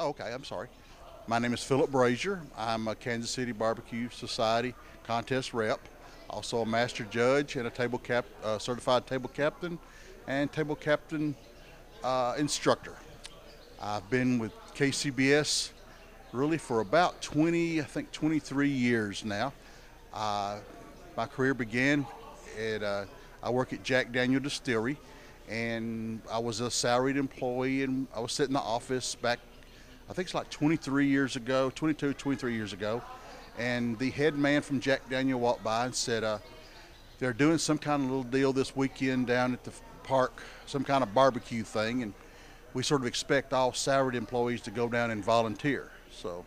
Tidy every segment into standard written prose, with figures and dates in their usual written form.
Oh, okay, I'm sorry. My name is Philip Brazier. I'm a Kansas City Barbecue Society contest rep, also a master judge and a certified table captain and table captain instructor. I've been with KCBS really for about 23 years now. My career began I work at Jack Daniel Distillery, and I was a salaried employee, and I was sitting in the office back, I think it's like 23 years ago, and the head man from Jack Daniel walked by and said, they're doing some kind of little deal this weekend down at the park, some kind of barbecue thing, and we sort of expect all salaried employees to go down and volunteer. So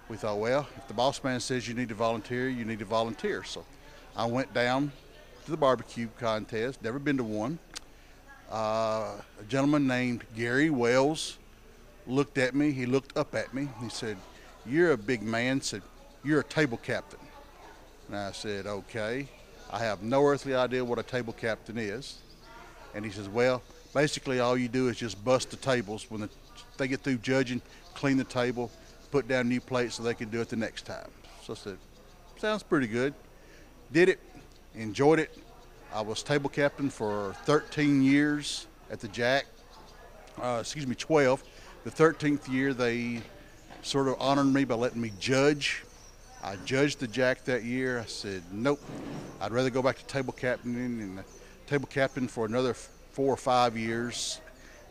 we thought, well, if the boss man says you need to volunteer, you need to volunteer. So I went down to the barbecue contest, never been to one. A gentleman named Gary Wells looked at me, he looked up at me, he said, "You're a big man," said, "You're a table captain." And I said, "Okay." I have no earthly idea what a table captain is. And he says, "Well, basically all you do is just bust the tables. When they get through judging, clean the table, put down new plates so they can do it the next time." So I said, sounds pretty good. Did it, enjoyed it. I was table captain for 13 years at the Jack, 12. The 13th year they sort of honored me by letting me judge. I judged the Jack that year. I said, nope, I'd rather go back to table captaining, and table captain for another 4 or 5 years.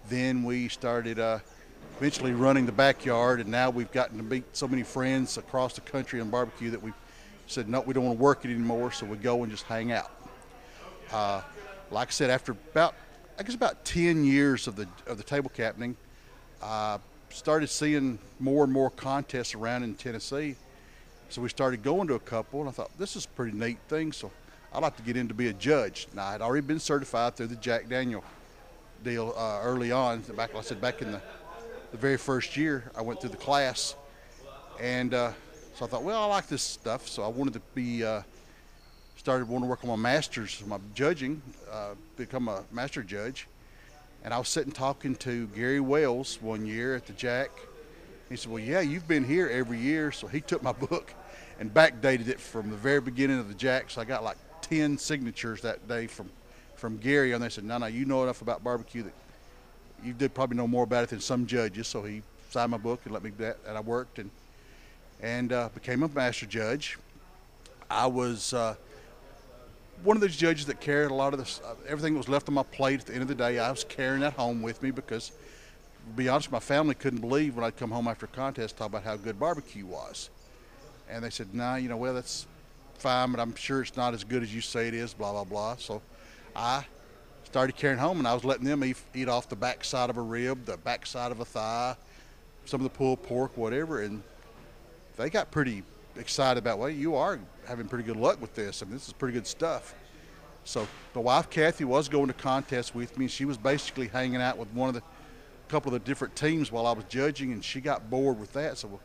Then we started eventually running the backyard, and now we've gotten to meet so many friends across the country on barbecue that we said, no, we don't want to work it anymore, so we go and just hang out. Like I said, after about 10 years of the table captaining, I started seeing more and more contests around in Tennessee. So we started going to a couple, and I thought, this is a pretty neat thing, so I'd like to get in to be a judge. Now, I'd already been certified through the Jack Daniel deal early on. Back in the very first year, I went through the class, and so I thought, well, I like this stuff, so I wanted to started wanting to work on my master's, my judging, become a master judge. And I was sitting talking to Gary Wells one year at the Jack. He said, well, yeah, you've been here every year. So he took my book and backdated it from the very beginning of the Jack. So I got like 10 signatures that day from Gary. And they said, no, you know enough about barbecue that you did probably know more about it than some judges. So he signed my book and let me do that. And I worked and became a master judge. I was one of those judges that carried a lot of this, everything that was left on my plate at the end of the day. I was carrying that home with me because, to be honest, my family couldn't believe when I'd come home after a contest talk about how good barbecue was. And they said, nah, well, that's fine, but I'm sure it's not as good as you say it is, blah, blah, blah. So I started carrying home, and I was letting them eat off the back side of a rib, the back side of a thigh, some of the pulled pork, whatever. And they got pretty excited about, well, you are having pretty good luck with this. I mean, this is pretty good stuff. So my wife, Kathy, was going to contests with me, and she was basically hanging out with a couple of the different teams while I was judging, and she got bored with that. So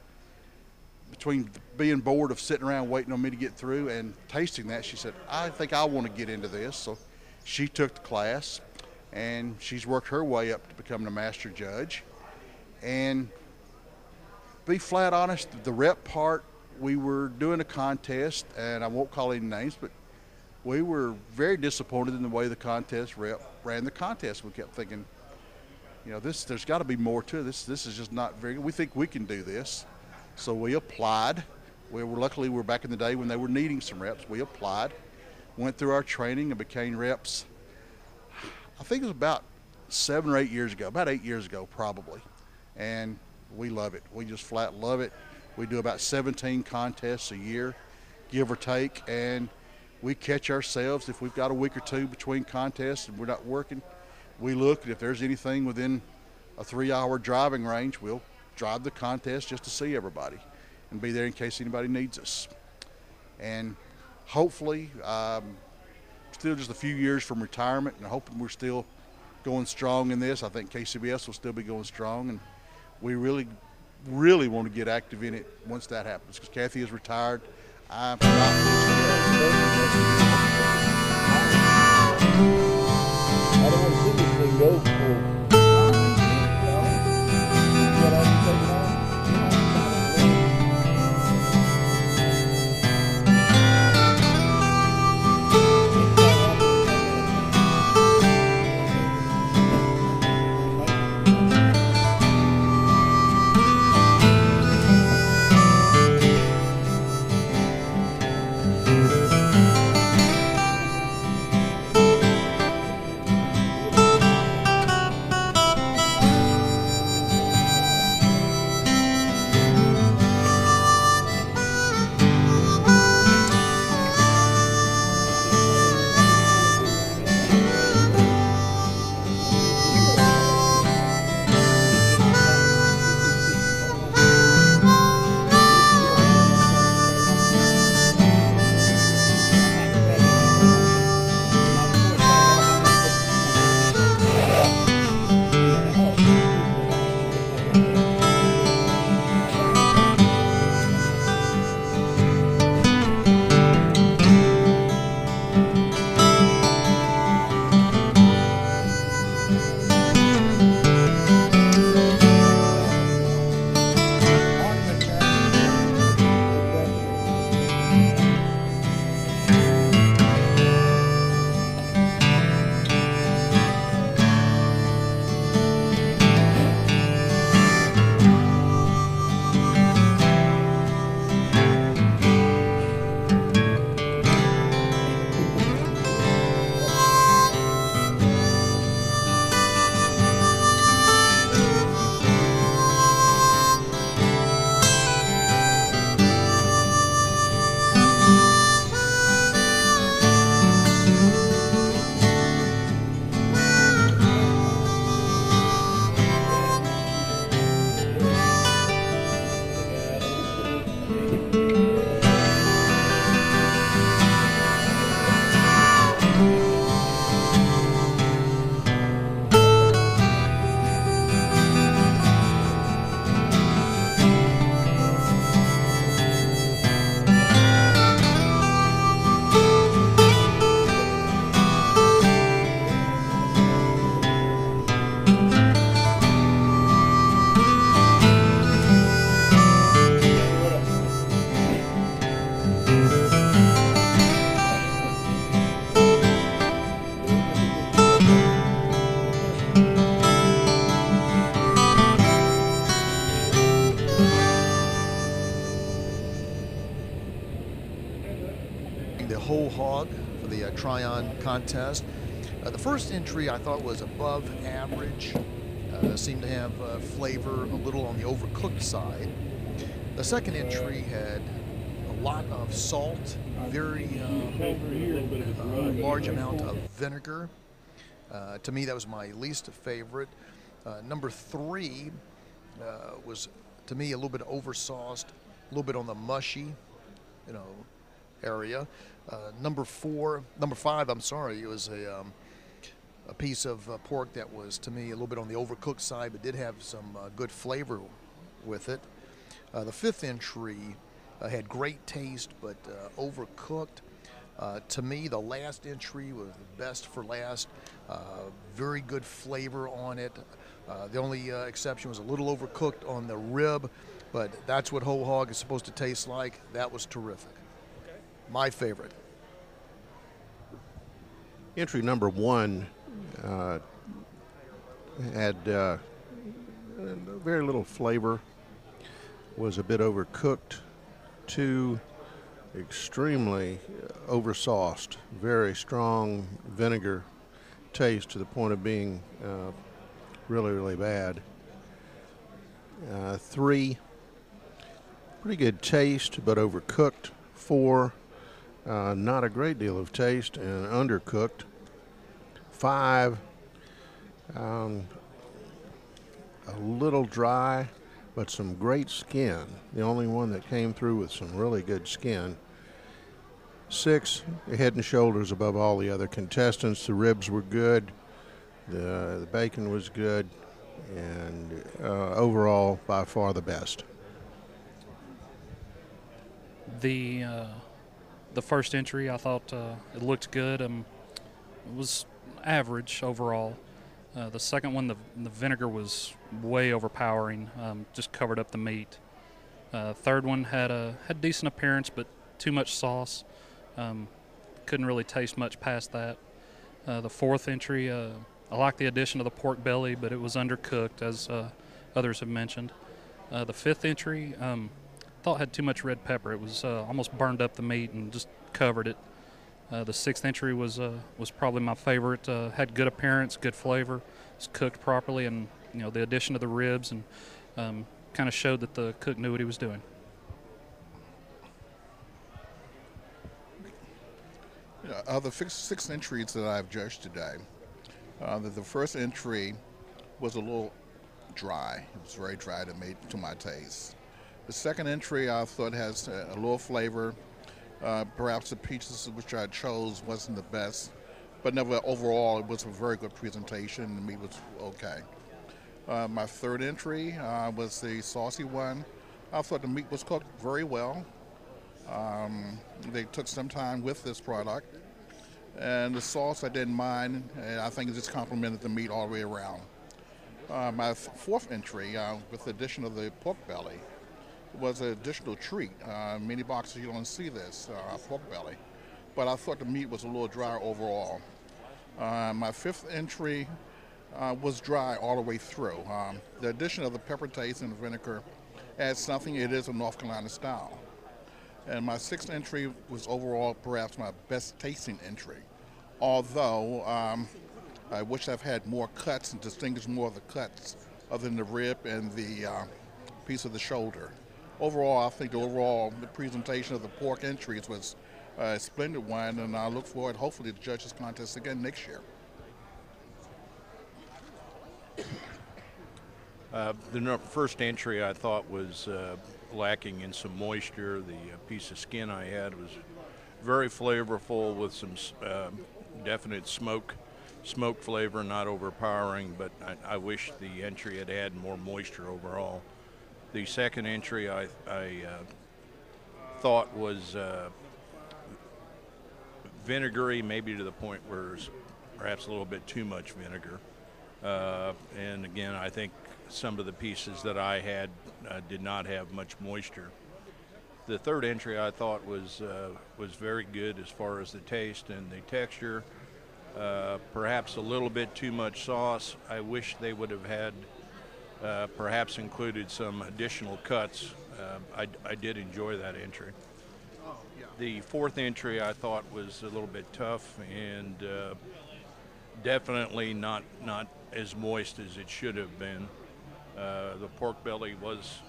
between being bored of sitting around waiting on me to get through and tasting that, she said, I think I want to get into this. So she took the class, and she's worked her way up to becoming a master judge. And to be flat honest, the rep part, we were doing a contest, and I won't call any names, but we were very disappointed in the way the contest rep ran the contest. We kept thinking, there's got to be more to this. This is just not very good. We think we can do this. So we applied. Luckily, we're back in the day when they were needing some reps. We applied, went through our training, and became reps. I think it was about 7 or 8 years ago, about 8 years ago probably. And we love it. We just flat love it. We do about 17 contests a year, give or take, and we catch ourselves. If we've got a week or two between contests and we're not working, we look, and if there's anything within a 3-hour driving range, we'll drive the contest just to see everybody and be there in case anybody needs us. And hopefully, still just a few years from retirement, and hoping we're still going strong in this. I think KCBS will still be going strong, and we really want to get active in it once that happens, because Kathy is retired. I'm not. I don't want to see this thing go for The whole hog for the Tryon contest. The first entry I thought was above average, seemed to have flavor a little on the overcooked side. The second entry had a lot of salt, very large amount of vinegar. To me, that was my least favorite. Number 3 was, to me, a little bit oversauced, a little bit on the mushy, area. Number 5, I'm sorry, it was a piece of pork that was, to me, a little bit on the overcooked side, but did have some good flavor with it. The 5th entry had great taste, but overcooked. To me, the last entry was the best for last. Very good flavor on it. The only exception was a little overcooked on the rib, but that's what whole hog is supposed to taste like. That was terrific. My favorite. Entry number 1 had very little flavor, was a bit overcooked. 2, extremely oversauced, very strong vinegar taste to the point of being really, really bad. 3, pretty good taste, but overcooked. 4, not a great deal of taste and undercooked. 5, a little dry, but some great skin. The only one that came through with some really good skin. 6, head and shoulders above all the other contestants. The ribs were good. The bacon was good. And overall, by far the best. The first entry, I thought it looked good. It was average overall. The second one, the vinegar was way overpowering, just covered up the meat. Third one had decent appearance, but too much sauce. Couldn't really taste much past that. The 4th entry, I like the addition of the pork belly, but it was undercooked, as others have mentioned. The 5th entry, thought had too much red pepper. It was almost burned up the meat and just covered it. The 6th entry was probably my favorite. Had good appearance, good flavor, was cooked properly, and the addition of the ribs and kind of showed that the cook knew what he was doing. Of the 6 entries that I've judged today, the first entry was a little dry. It was very dry to my taste. The second entry I thought has a little flavor. Perhaps the pieces which I chose wasn't the best, but never overall it was a very good presentation. The meat was okay. My third entry was the saucy one. I thought the meat was cooked very well. They took some time with this product. And the sauce I didn't mind, and I think it just complemented the meat all the way around. My fourth entry, with the addition of the pork belly, was an additional treat. Many boxes you don't see this, pork belly. But I thought the meat was a little dry overall. My fifth entry was dry all the way through. The addition of the pepper taste and the vinegar adds something. It is a North Carolina style. And my sixth entry was overall perhaps my best tasting entry. Although I wish I've had more cuts and distinguished more of the cuts other than the rib and the piece of the shoulder. Overall, I think the presentation of the pork entries was a splendid one, and I look forward hopefully to judge this contest again next year. The first entry I thought was lacking in some moisture. The piece of skin I had was very flavorful with some definite smoke flavor, not overpowering, but I wish the entry had more moisture overall. The second entry I thought was vinegary, maybe to the point where it's perhaps a little bit too much vinegar. And again, I think some of the pieces that I had did not have much moisture. The third entry I thought was very good as far as the taste and the texture. Perhaps a little bit too much sauce. I wish they would have had perhaps included some additional cuts. I did enjoy that entry. The fourth entry I thought was a little bit tough and definitely not as moist as it should have been. The pork belly was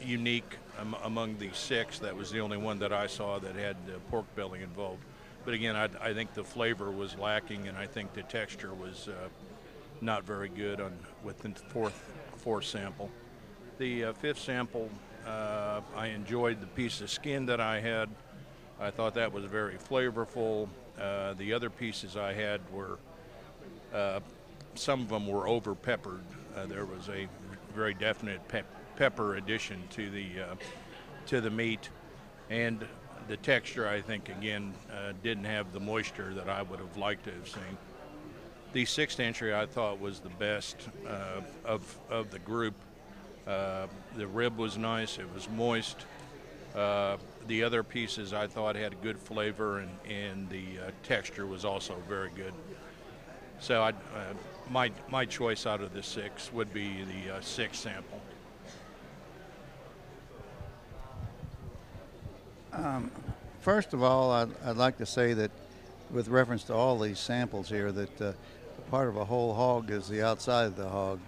unique among the six. That was the only one that I saw that had pork belly involved. But again, I think the flavor was lacking, and I think the texture was not very good with the fourth sample. The fifth sample, I enjoyed the piece of skin that I had. I thought that was very flavorful. The other pieces I had were, some of them were over peppered. There was a very definite pepper addition to the meat, and the texture, I think, again, didn't have the moisture that I would have liked to have seen. The sixth entry I thought was the best of the group. The rib was nice, it was moist. The other pieces I thought had a good flavor, and the texture was also very good. So my choice out of the six would be the sixth sample. First of all, I'd like to say that with reference to all these samples here, that part of a whole hog is the outside of the hog.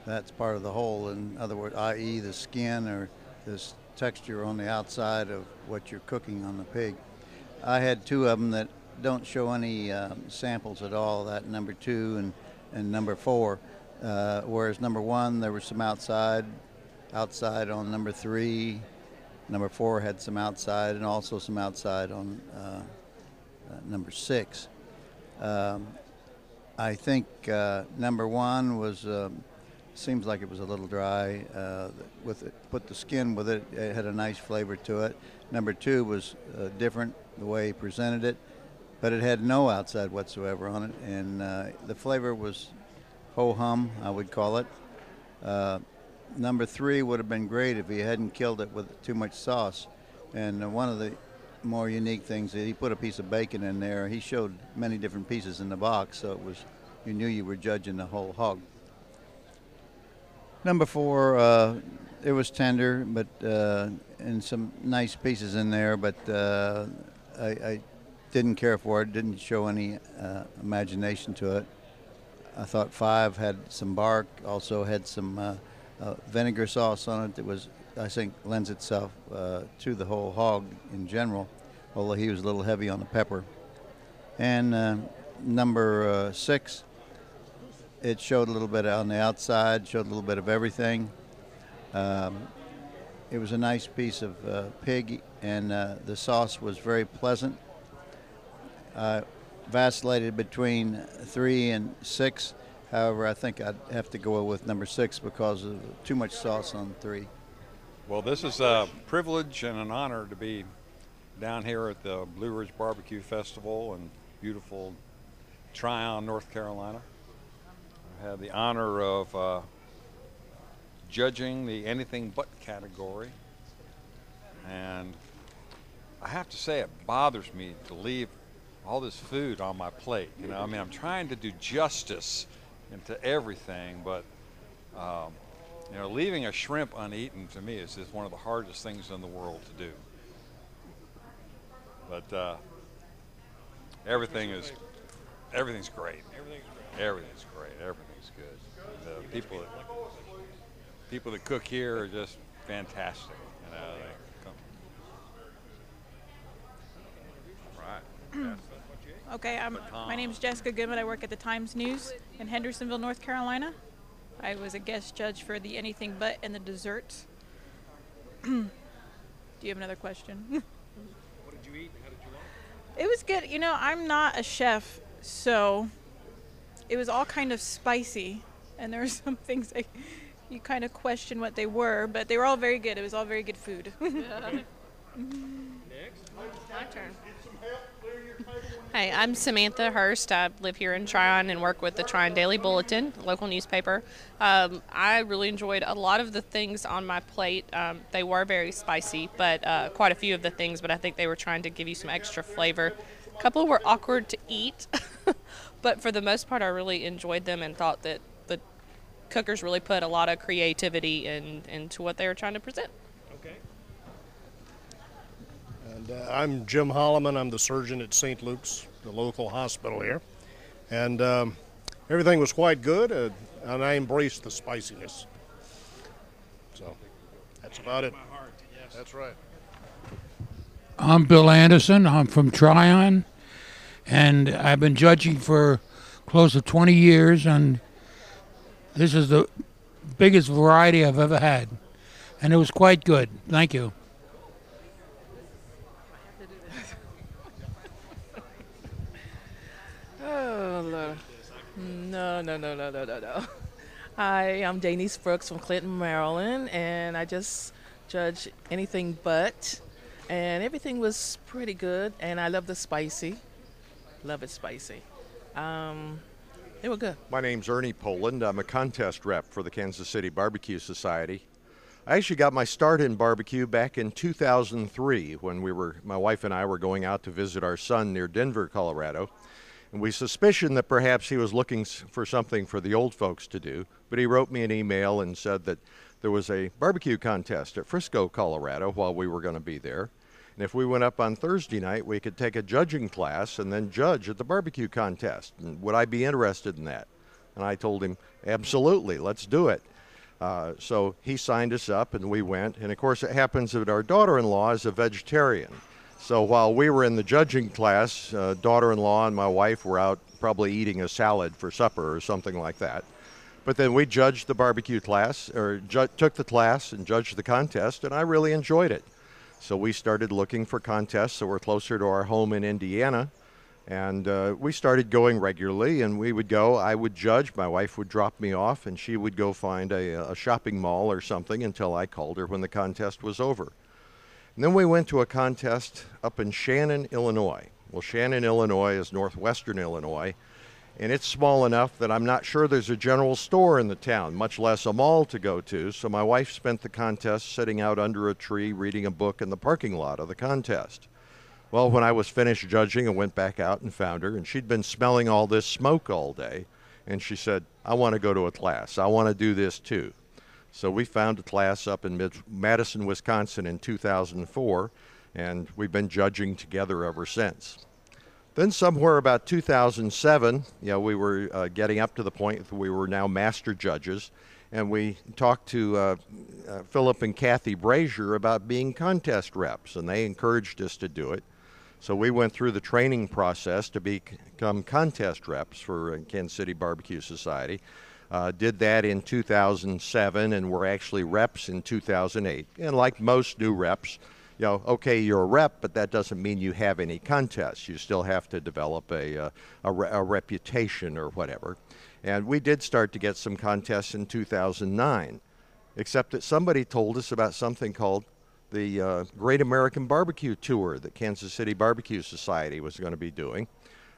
That's part of the whole. In other words, i.e. the skin or this texture on the outside of what you're cooking on the pig. I had two of them that don't show any samples at all, that number 2 and number 4. Whereas number 1, there was some outside on number 3. Number 4 had some outside, and also some outside on number 6. I think number 1 was seems like it was a little dry. Put the skin with it, it had a nice flavor to it. Number 2 was different the way he presented it, but it had no outside whatsoever on it, and the flavor was ho-hum, I would call it. Number 3 would have been great if he hadn't killed it with too much sauce. And one of the more unique things, he put a piece of bacon in there. He showed many different pieces in the box, so you knew you were judging the whole hog. Number 4, it was tender, but and some nice pieces in there, but I didn't care for it. Didn't show any imagination to it. I thought 5 had some bark, also had some vinegar sauce on it that was, I think, lends itself to the whole hog in general, although he was a little heavy on the pepper. And number 6, it showed a little bit on the outside, showed a little bit of everything. It was a nice piece of pig, and the sauce was very pleasant. Vacillated between 3 and 6. However, I think I'd have to go with number 6 because of too much sauce on 3. Well, this is a privilege and an honor to be down here at the Blueridge Barbecue Festival in beautiful Tryon, North Carolina. I had the honor of judging the anything but category, and I have to say it bothers me to leave all this food on my plate. You know, I mean, I'm trying to do justice into everything, but you know, leaving a shrimp uneaten to me is just one of the hardest things in the world to do. But everything's great. Everything's great. Everything's good. The people that cook here are just fantastic. You know, they come. Right. Okay, my name's Jessica Goodman. I work at the Times News in Hendersonville, North Carolina. I was a guest judge for the anything but and the desserts. Do you have another question? What did you eat? How did you like it? It was good. You know, I'm not a chef, so it was all kind of spicy, and there were some things that you kind of question what they were, but they were all very good. It was all very good food. Next. My turn. Hi, I'm Samantha Hurst. I live here in Tryon and work with the Tryon Daily Bulletin, local newspaper. I really enjoyed a lot of the things on my plate. They were very spicy, but quite a few of the things, but I think they were trying to give you some extra flavor. A couple were awkward to eat, but for the most part, I really enjoyed them and thought that the cookers really put a lot of creativity into what they were trying to present. Okay. And I'm Jim Holloman. I'm the surgeon at St. Luke's, the local hospital here. And everything was quite good, and I embraced the spiciness. So that's about it. That's right. I'm Bill Anderson. I'm from Tryon, and I've been judging for close to 20 years, and this is the biggest variety I've ever had, and it was quite good. Thank you. Oh, Lord. No. Hi, I'm Janice Brooks from Clinton, Maryland, and I just judge anything but, and everything was pretty good, and I love the spicy. Love it spicy. They were good. My name's Ernie Poland. I'm a contest rep for the Kansas City Barbecue Society. I actually got my start in barbecue back in 2003 when my wife and I were going out to visit our son near Denver, Colorado. And we suspicioned that perhaps he was looking for something for the old folks to do, but he wrote me an email and said that there was a barbecue contest at Frisco, Colorado while we were going to be there. And if we went up on Thursday night, we could take a judging class and then judge at the barbecue contest. And would I be interested in that? And I told him, absolutely, let's do it. So he signed us up and we went. And of course it happens that our daughter-in-law is a vegetarian. So while we were in the judging class, daughter-in-law and my wife were out probably eating a salad for supper or something like that. But then we judged the barbecue class, or took the class and judged the contest, and I really enjoyed it. So we started looking for contests that were closer to our home in Indiana, and we started going regularly, and we would go, I would judge, my wife would drop me off, and she would go find a shopping mall or something until I called her when the contest was over. And then we went to a contest up in Shannon, Illinois. Well, Shannon, Illinois is northwestern Illinois, and it's small enough that I'm not sure there's a general store in the town, much less a mall to go to. So my wife spent the contest sitting out under a tree reading a book in the parking lot of the contest. Well, when I was finished judging, I went back out and found her, and she'd been smelling all this smoke all day, and she said, I want to go to a class. I want to do this too. So we found a class up in Madison, Wisconsin in 2004, and we've been judging together ever since. Then somewhere about 2007, we were getting up to the point that we were now master judges, and we talked to Philip and Kathy Brazier about being contest reps, and they encouraged us to do it. So we went through the training process to become contest reps for Kansas City Barbecue Society. Did that in 2007, and we're actually reps in 2008. And like most new reps, okay, you're a rep, but that doesn't mean you have any contests. You still have to develop a reputation or whatever. And we did start to get some contests in 2009, except that somebody told us about something called the Great American Barbecue Tour that Kansas City Barbecue Society was going to be doing.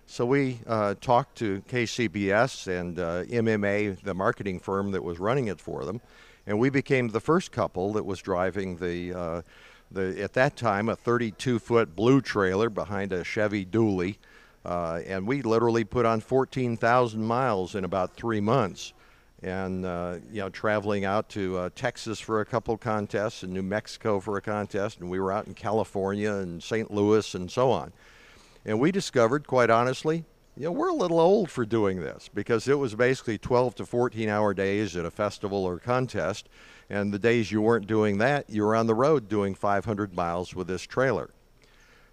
So we talked to KCBS and MMA, the marketing firm that was running it for them, and we became the first couple that was driving the at that time, a 32-foot blue trailer behind a Chevy Dually, and we literally put on 14,000 miles in about 3 months. And you know, traveling out to Texas for a couple contests and New Mexico for a contest, and we were out in California and St. Louis and so on. And we discovered, quite honestly, you know, we're a little old for doing this, because it was basically 12 to 14-hour days at a festival or contest, and the days you weren't doing that, you were on the road doing 500 miles with this trailer.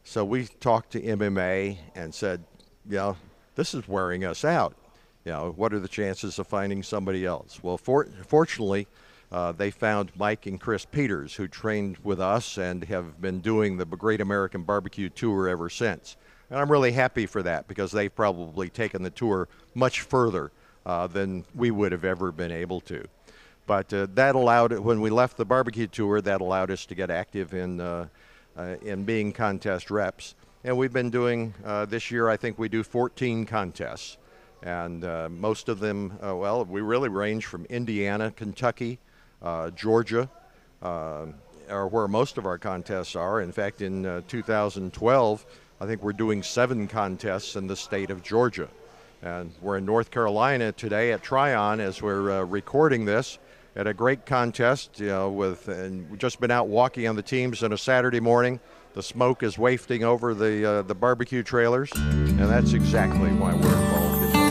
So we talked to MMA and said, you know, this is wearing us out. You know, what are the chances of finding somebody else? Well, fortunately, they found Mike and Chris Peters, who trained with us and have been doing the Great American Barbecue Tour ever since. And I'm really happy for that, because they've probably taken the tour much further than we would have ever been able to. But that allowed, when we left the barbecue tour, that allowed us to get active in being contest reps. And we've been doing, this year, I think we do 14 contests. And most of them, well, we really range from Indiana, Kentucky, Georgia, are where most of our contests are. In fact, in 2012, I think we're doing 7 contests in the state of Georgia. And we're in North Carolina today at Tryon as we're recording this at a great contest, you know, and we've just been out walking on the teams on a Saturday morning. The smoke is wafting over the barbecue trailers, and that's exactly why we're involved in it.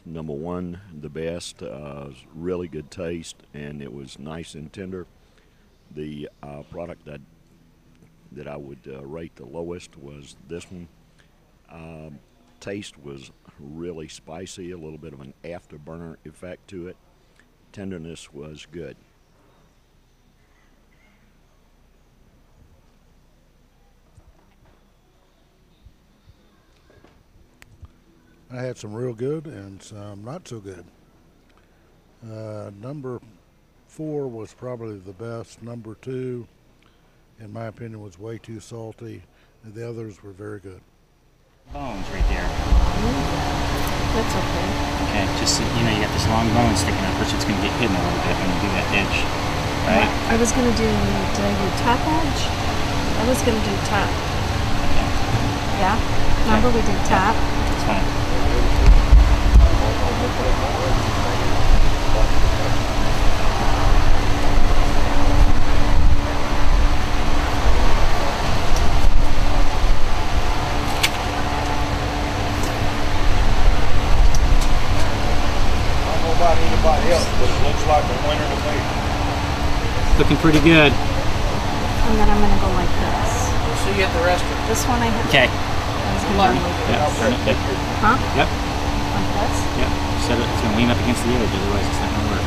Number one, the best, really good taste, and it was nice and tender. The product that I would rate the lowest was this one. Taste was really spicy, a little bit of an afterburner effect to it. Tenderness was good. I had some real good and some not so good. Number 4 was probably the best. Number 2, in my opinion, was way too salty. And the others were very good. Bones right there. That's okay. Okay, just, you know, you got this long bone sticking out. First, it's going to get hidden a little bit when you do that edge, right? I was going to do, did I do top edge? I was going to do top. Okay. Yeah? Remember we did top? That's fine. About anybody else, but it looks like a winner to me. Looking pretty good. And then I'm going to go like this. see you at the restaurant. This one I have. Okay. Yep. Turn it back. Huh? Yep. Like this? Yep. Set it. It's gonna lean up against the edge, otherwise it's not gonna work.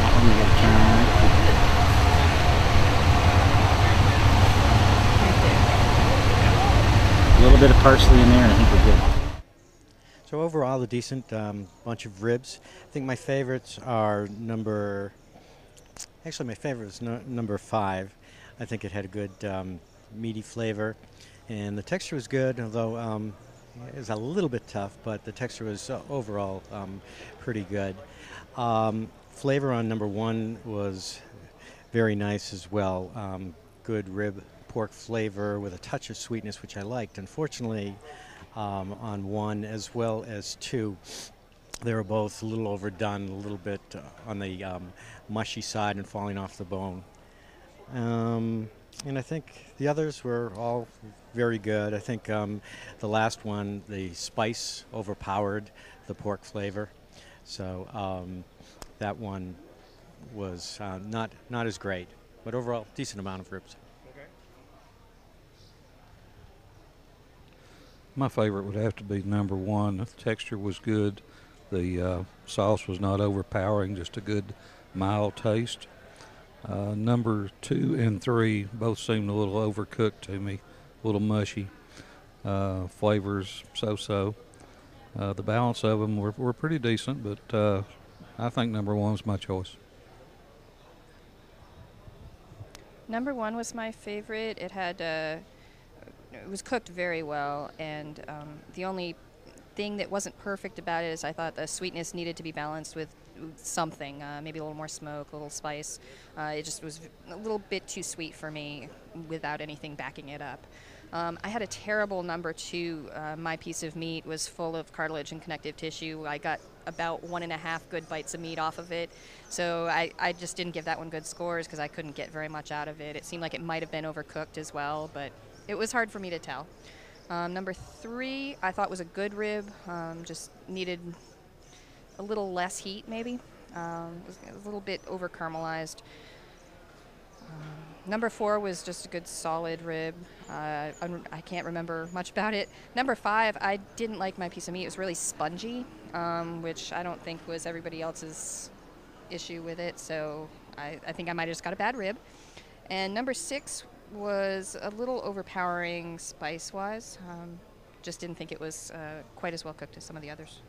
That one you gotta turn. A little bit of parsley in there, and I think we're good. So overall, a decent bunch of ribs. I think my favorites are actually my favorite was number 5. I think it had a good meaty flavor, and the texture was good, although it was a little bit tough, but the texture was overall pretty good. Flavor on number 1 was very nice as well. Good rib pork flavor with a touch of sweetness, which I liked. Unfortunately, on 1 as well as 2, they were both a little overdone, a little bit on the mushy side and falling off the bone. And I think the others were all very good. I think the last one, the spice overpowered the pork flavor, so that one was not as great, but overall decent amount of ribs. My favorite would have to be number 1. The texture was good. The sauce was not overpowering, just a good mild taste. Number 2 and 3 both seemed a little overcooked to me, a little mushy. Flavors so-so. The balance of them were pretty decent, but I think number 1 was my choice. Number 1 was my favorite. It had it was cooked very well, and the only thing that wasn't perfect about it is I thought the sweetness needed to be balanced with something, maybe a little more smoke, a little spice. It just was a little bit too sweet for me without anything backing it up. I had a terrible number 2. My piece of meat was full of cartilage and connective tissue. I got about 1.5 good bites of meat off of it, so I just didn't give that one good scores because I couldn't get very much out of it. It seemed like it might have been overcooked as well, but it was hard for me to tell. Number 3 I thought was a good rib, just needed a little less heat maybe. It was a little bit over caramelized. Number 4 was just a good solid rib. I can't remember much about it. Number 5, I didn't like my piece of meat. It was really spongy, which I don't think was everybody else's issue with it, so I think I might have just got a bad rib. And number 6 was a little overpowering spice-wise. Just didn't think it was quite as well cooked as some of the others.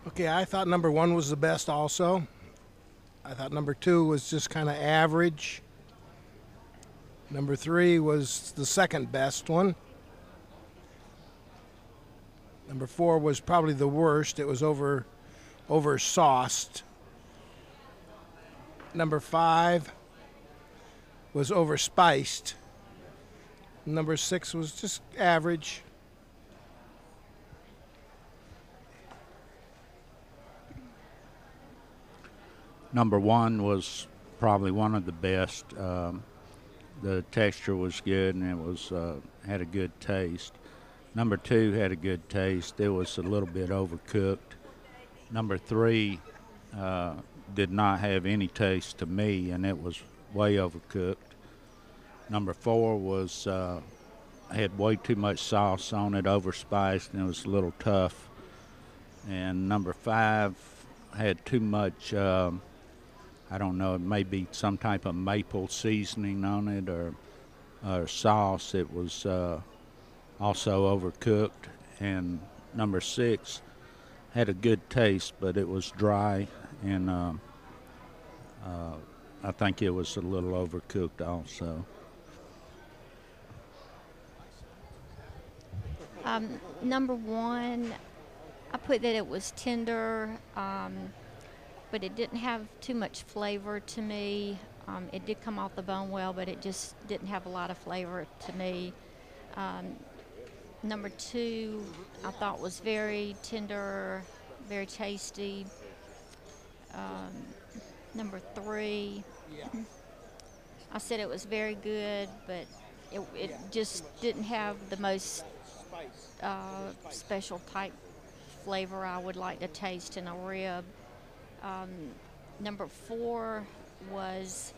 Okay, I thought number 1 was the best also. I thought number 2 was just kind of average. Number 3 was the second best one. Number 4 was probably the worst. It was over-sauced. Number 5 was over-spiced. Number 6 was just average. Number 1 was probably one of the best. The texture was good, and it was had a good taste. Number 2 had a good taste. It was a little bit overcooked. Number 3 did not have any taste to me, and it was way overcooked. Number 4 was had way too much sauce on it, overspiced, and it was a little tough. And number 5 had too much, I don't know, it may be some type of maple seasoning on it or sauce. It was also overcooked. And number 6 had a good taste, but it was dry, and I think it was a little overcooked also. Number 1, I put that it was tender, but it didn't have too much flavor to me. It did come off the bone well, but it just didn't have a lot of flavor to me. Number 2, I thought was very tender, very tasty. Number 3, I said it was very good, but it just didn't have the most special type flavor I would like to taste in a rib. Number 4 was,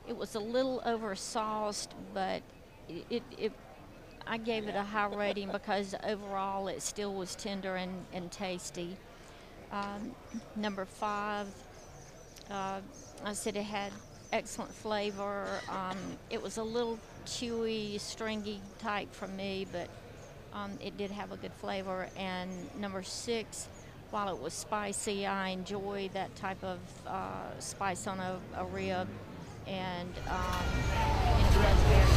it was a little over-sauced, but I gave it a high rating because overall it still was tender and tasty. Number 5, I said it had excellent flavor. It was a little chewy, stringy type for me, but it did have a good flavor. And number 6, while it was spicy, I enjoy that type of spice on a rib, and it was very good.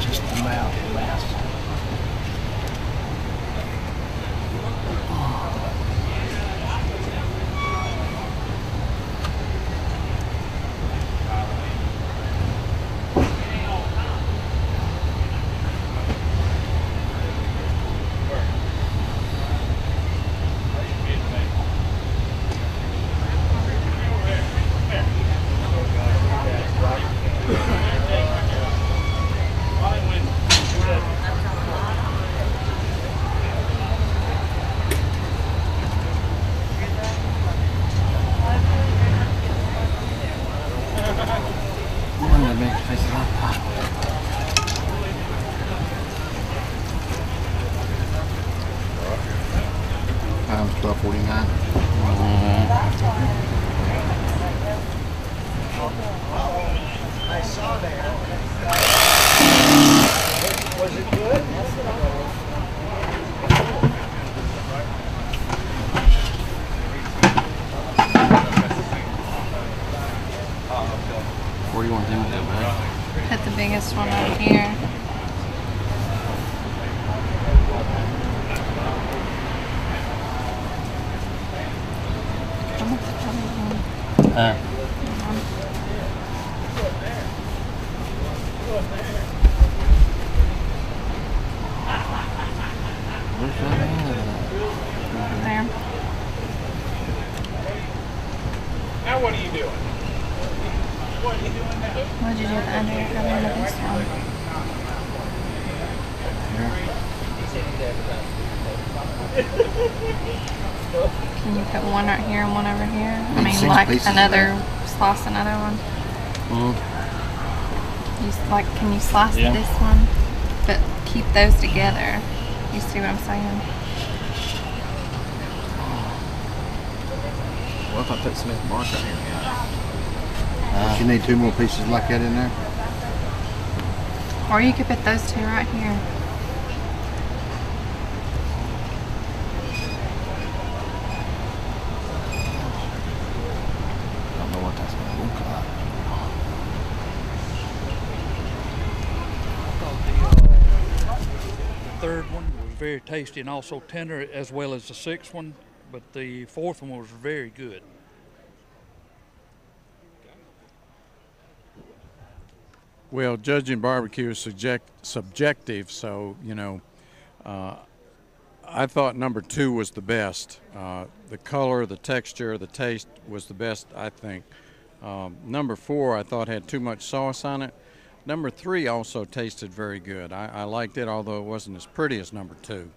Just about last. Times 12.49. I saw there. Was it good? Where do you want them to go, man? Put the biggest one on here. There. Now what are you doing? What are you doing now? What did you do with the under? How about this one? Can you put one right here and one over here? I mean, like another, slice another one. Can you slice this one, but keep those together? You see what I'm saying? What if I put some bark right here? But you need 2 more pieces like that in there? Or you could put those 2 right here. I don't know what that's going to look like. The third one was very tasty and also tender, as well as the 6th one, but the 4th one was very good. Well, judging barbecue is subjective, so, you know, I thought number 2 was the best. The color, the texture, the taste was the best, I think. Number 4 I thought had too much sauce on it. Number 3 also tasted very good. I liked it, although it wasn't as pretty as number 2.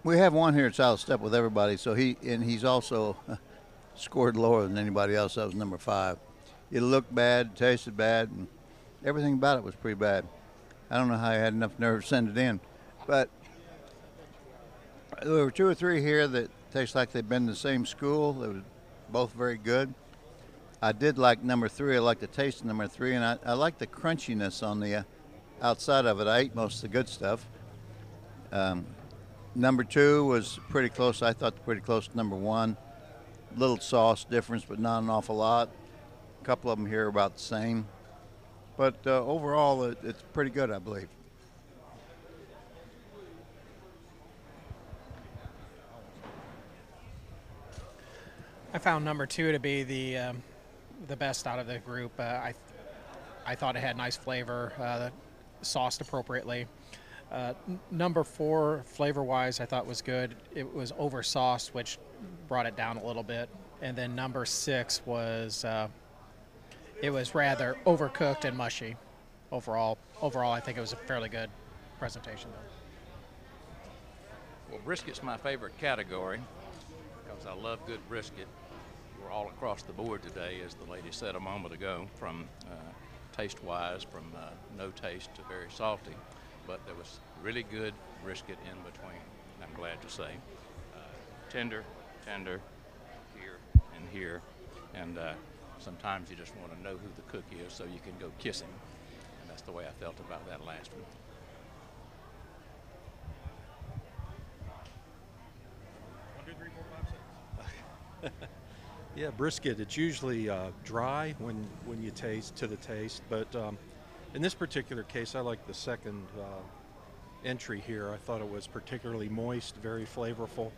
We have one here that's out of step with everybody, so he's also scored lower than anybody else. That was number 5. It looked bad, tasted bad, and everything about it was pretty bad. I don't know how he had enough nerve to send it in, but there were 2 or 3 here that taste like they've been in the same school. They were both very good. I did like number 3. I like the taste of number 3, and I like the crunchiness on the outside of it. I ate most of the good stuff. Number 2 was pretty close. I thought pretty close to number 1. Little sauce difference, but not an awful lot. A couple of them here are about the same. But overall, it's pretty good, I believe. I found number 2 to be the best out of the group. I thought it had nice flavor, sauced appropriately. Number 4, flavor-wise, I thought was good. It was over-sauced, which brought it down a little bit. And then number 6 was it was rather overcooked and mushy. Overall, I think it was a fairly good presentation. Well, brisket's my favorite category because I love good brisket. We're all across the board today, as the lady said a moment ago, from taste-wise, from no taste to very salty. But there was really good brisket in between, I'm glad to say. Tender, here and here. And sometimes you just want to know who the cook is so you can go kiss him. And that's the way I felt about that last one. Yeah, brisket, it's usually dry when you taste to the taste, but in this particular case, I like the second entry here. I thought it was particularly moist, very flavorful,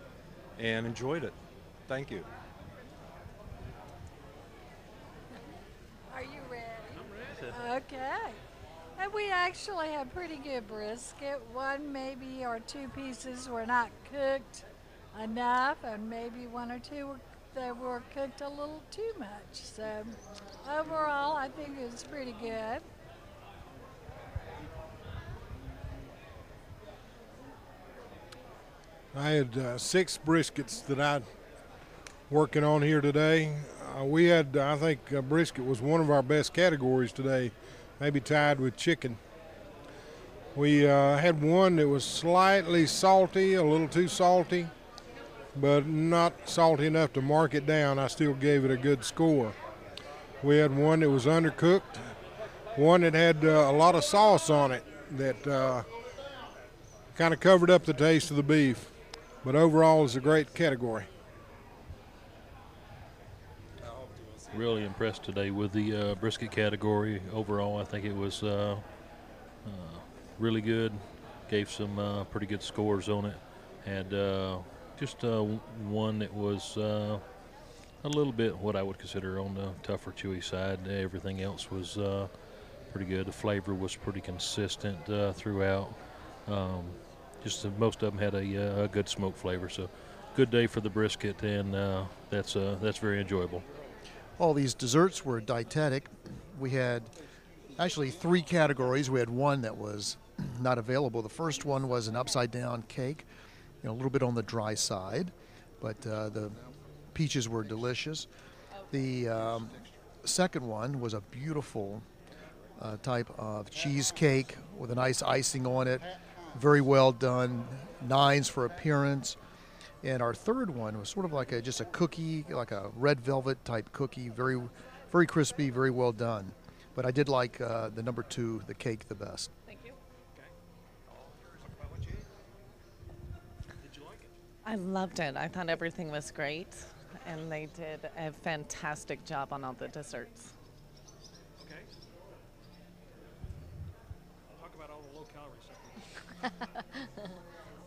and enjoyed it. Thank you. Are you ready? I'm ready. Okay. And we actually had pretty good brisket. 1 maybe or 2 pieces were not cooked enough, and maybe 1 or 2 that were cooked a little too much. So overall, I think it was pretty good. I had 6 briskets that I'm working on here today. We had, I think, brisket was one of our best categories today, maybe tied with chicken. We had one that was slightly salty, a little too salty, but not salty enough to mark it down. I still gave it a good score. We had one that was undercooked, one that had a lot of sauce on it that kind of covered up the taste of the beef. But overall, it's a great category. Really impressed today with the brisket category. Overall, I think it was really good. Gave some pretty good scores on it. Had just one that was a little bit what I would consider on the tougher, chewy side. Everything else was pretty good. The flavor was pretty consistent throughout. Just most of them had a good smoke flavor. So good day for the brisket, and that's very enjoyable. All these desserts were dietetic. We had actually 3 categories. We had one that was not available. The first one was an upside-down cake, a little bit on the dry side, but the peaches were delicious. The second one was a beautiful type of cheesecake with a nice icing on it, very well done, 9s for appearance. And our third one was sort of like just a cookie, like a red velvet type cookie, very, very crispy, very well done. But I did like the number 2, the cake, the best. Thank you. I loved it. I thought everything was great, and they did a fantastic job on all the desserts. Okay. Talk about all the low-calorie stuff.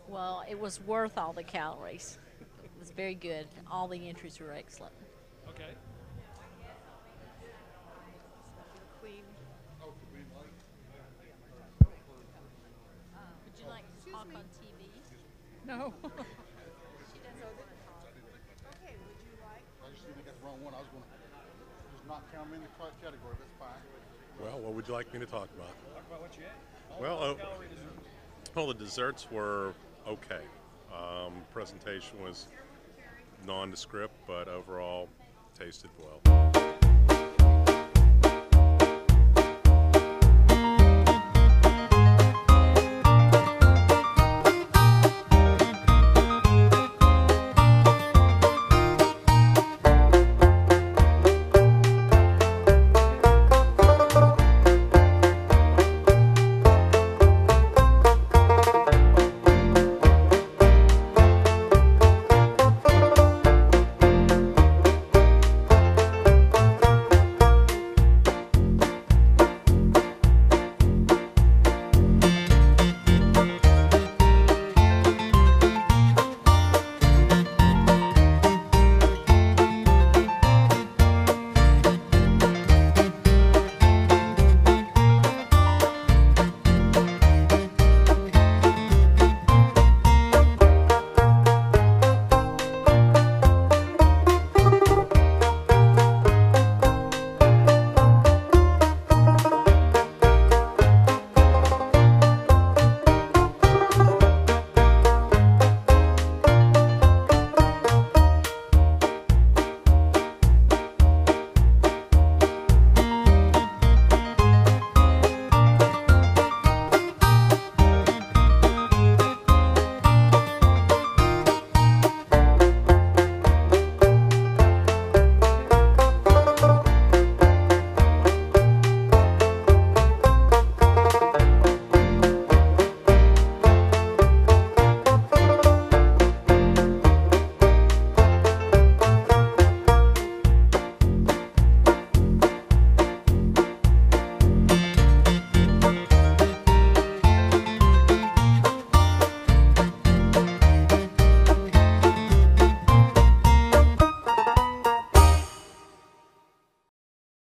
Well, it was worth all the calories. It was very good. All the entries were excellent. Okay. Queen. Would you like to talk on TV? No. She doesn't want to talk. Okay, would you like? I just got the wrong one. I was going to just not count them in the category. That's fine. Well, what would you like me to talk about? Talk about what you ate. Well, the desserts were okay. Presentation was nondescript, but overall tasted well.